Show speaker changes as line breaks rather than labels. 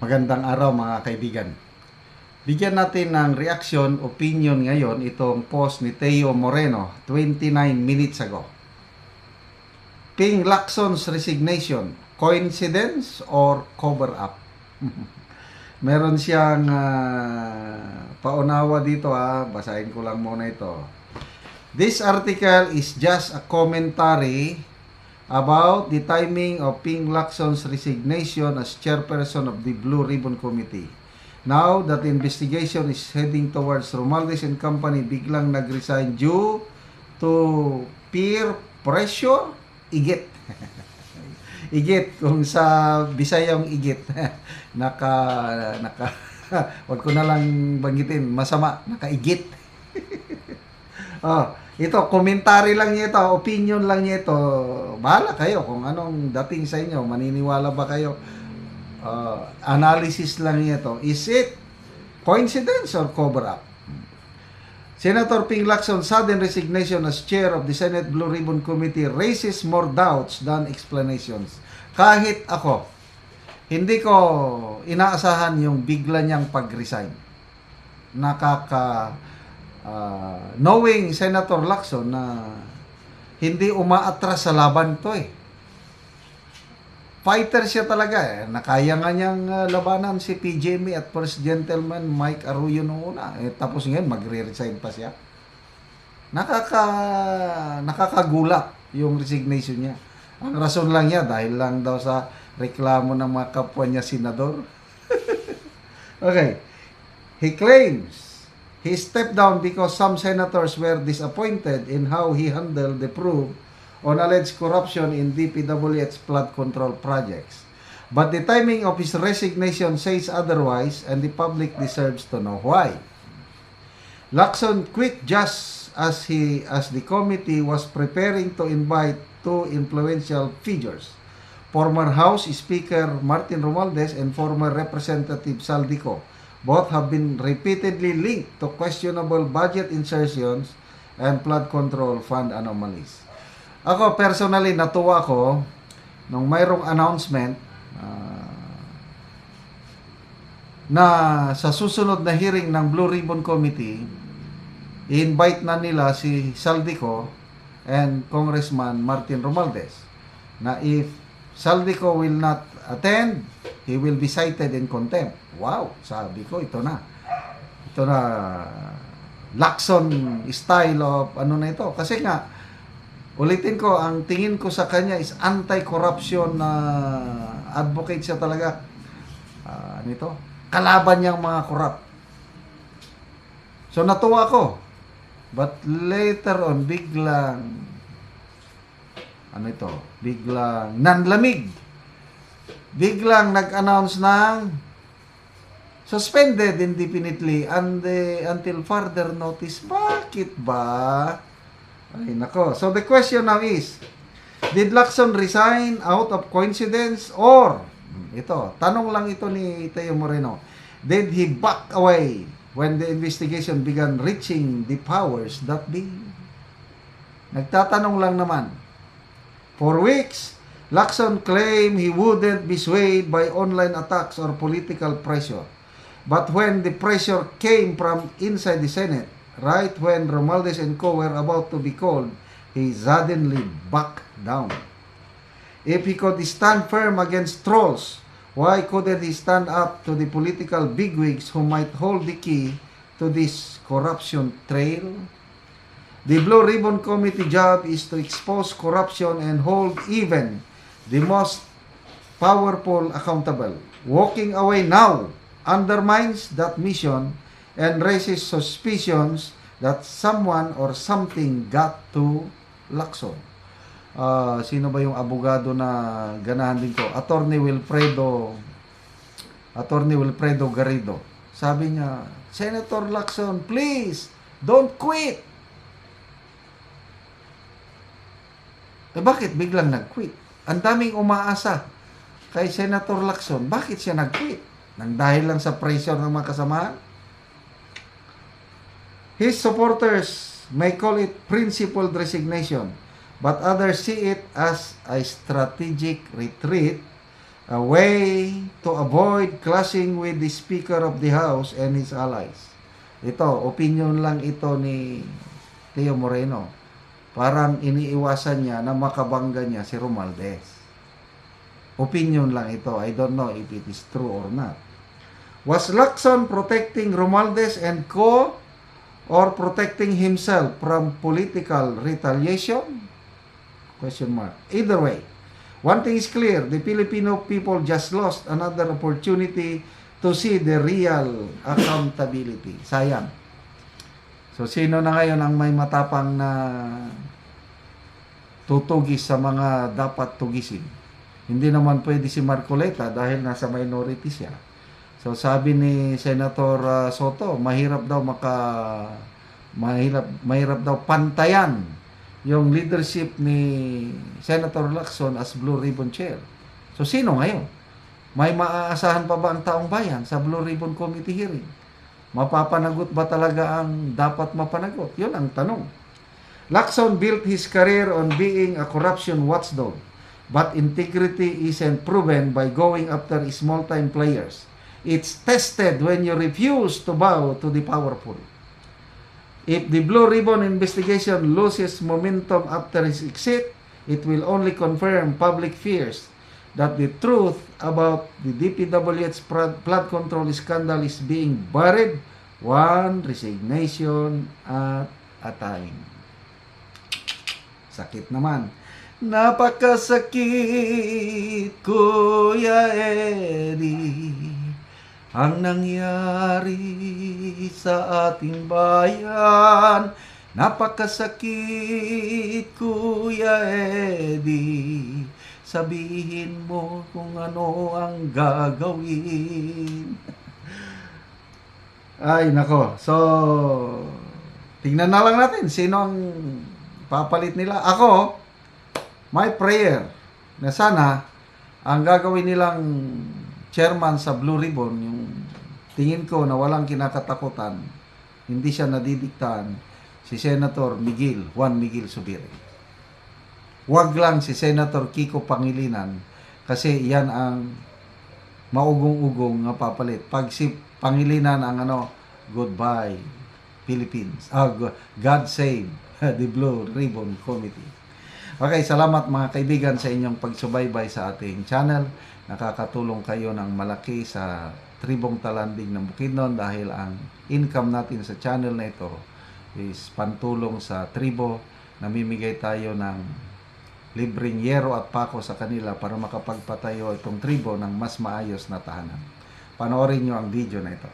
Magandang araw mga kaibigan. Bigyan natin ng reaction, opinion ngayon itong post ni Teo Moreno 29 minutes ago. Ping Lacson's resignation, coincidence or cover up? Meron siyang paunawa dito basahin ko lang muna ito. This article is just a commentary about the timing of Ping Lacson's resignation as chairperson of the Blue Ribbon Committee. Now that the investigation is heading towards Romualdez and Company biglang nag-resign due to peer pressure, igit. Igit, kung sa Bisayang igit. Wag ko na lang banggitin, masama, nakaigit. Ito, komentary lang niya ito, opinion lang niya ito. Bahala kayo kung anong dating sa inyo. Maniniwala ba kayo? Analysis lang niya ito. Is it coincidence or cover up? Senator Ping Lacson's sudden resignation as chair of the Senate Blue Ribbon Committee raises more doubts than explanations. Kahit ako, hindi ko inaasahan yung bigla niyang pag-resign. Knowing Senator Lacson na hindi umaatras sa laban to Fighter siya talaga Nakaya nga niyang labanan si PJME at First Gentleman Mike Arroyo noong una. Tapos ngayon magre-resign pa siya. Nakakagulat yung resignation niya. Ang rason lang niya dahil lang daw sa reklamo ng mga kapwa niya senador. Okay. He claims he stepped down because some senators were disappointed in how he handled the probe on alleged corruption in DPWH's flood control projects. But the timing of his resignation says otherwise, and the public deserves to know why. Lacson quit just as the committee was preparing to invite two influential figures, former House Speaker Martin Romualdez and former Representative Saldico. Both have been repeatedly linked to questionable budget insertions and flood control fund anomalies. Ako personally natuwa ko nung mayroong announcement na sa susunod na hearing ng Blue Ribbon Committee, i-invite na nila si Saldico and Congressman Martin Romualdez na if Saldico will not attend, he will be cited in contempt. Wow, sabi ko, ito na. Lacson style of na ito. Kasi nga, ulitin ko, ang tingin ko sa kanya is anti-corruption na advocate siya talaga. Kalaban niyang mga corrupt. So, natuwa ko. But later on, biglang nanlamig. Biglang nag-announce ng suspended indefinitely until further notice. Bakit ba? Ay nako. So the question now is, did Lacson resign out of coincidence or, tanong lang ito ni Teo Moreno, did he back away when the investigation began reaching the powers that be? Nagtatanong lang naman. For weeks, Lacson claimed he wouldn't be swayed by online attacks or political pressure. But when the pressure came from inside the Senate, right when Romualdez and co were about to be called, he suddenly backed down. If he could stand firm against trolls, why couldn't he stand up to the political bigwigs who might hold the key to this corruption trail? The Blue Ribbon Committee job is to expose corruption and hold even the most powerful accountable. Walking away now undermines that mission and raises suspicions that someone or something got to Lacson. Sino ba yung abogado na ganahan din ko? Attorney Wilfredo Garrido. Sabi niya, Senator Lacson, please, don't quit. Bakit biglang nag-quit? Ang daming umaasa kay Senator Lacson. Bakit siya nag-quit? Nang dahil lang sa pressure ng mga kasamahan? His supporters may call it principled resignation, but others see it as a strategic retreat a way to avoid clashing with the Speaker of the House and his allies. Ito, opinion lang ito ni Teo Moreno. Parang iniiwasan niya na makabangga niya si Romualdez. Opinion lang ito. I don't know if it is true or not. Was Lacson protecting Romualdez and co or protecting himself from political retaliation? Question mark. Either way, one thing is clear, the Filipino people just lost another opportunity to see the real accountability. Sayang. So, sino na ngayon ang may matapang na tutugis sa mga dapat tugisin? Hindi naman pwede si Marcoleta dahil nasa minority siya. So, sabi ni Senator Soto, mahirap daw pantayan yung leadership ni Senator Lacson as Blue Ribbon Chair. So, sino ngayon? May maaasahan pa ba ang taong bayan sa Blue Ribbon Committee hearing? Mapapanagot ba talaga ang dapat mapanagot? Yun ang tanong. Lacson built his career on being a corruption watchdog, but integrity isn't proven by going after small-time players. It's tested when you refuse to bow to the powerful. If the Blue Ribbon investigation loses momentum after his exit, it will only confirm public fears that the truth about the DPWH flood control scandal is being buried one resignation at a time. Sakit naman. Napakasakit, Kuya Eddie, ang nangyari sa ating bayan. Napakasakit, Kuya Eddie, sabihin mo kung ano ang gagawin. Ay, nako. So, tingnan na lang natin sino ang papalit nila. Ako, my prayer na sana ang gagawin nilang chairman sa Blue Ribbon, yung tingin ko na walang kinakatakutan, hindi siya nadidiktahan, si Senator Juan Miguel Zubiri. Huwag lang si Senator Kiko Pangilinan kasi yan ang maugong-ugong na papalit. Pag si Pangilinan ang goodbye Philippines. God save the Blue Ribbon Committee. Okay, salamat mga kaibigan sa inyong pagsubaybay sa ating channel. Nakakatulong kayo ng malaki sa Tribong Talanding ng Bukidnon dahil ang income natin sa channel na ito is pantulong sa tribo. Namimigay tayo ng libreng yero at pako sa kanila para makapagpatayo itong tribo ng mas maayos na tahanan. Panoorin nyo ang video na ito.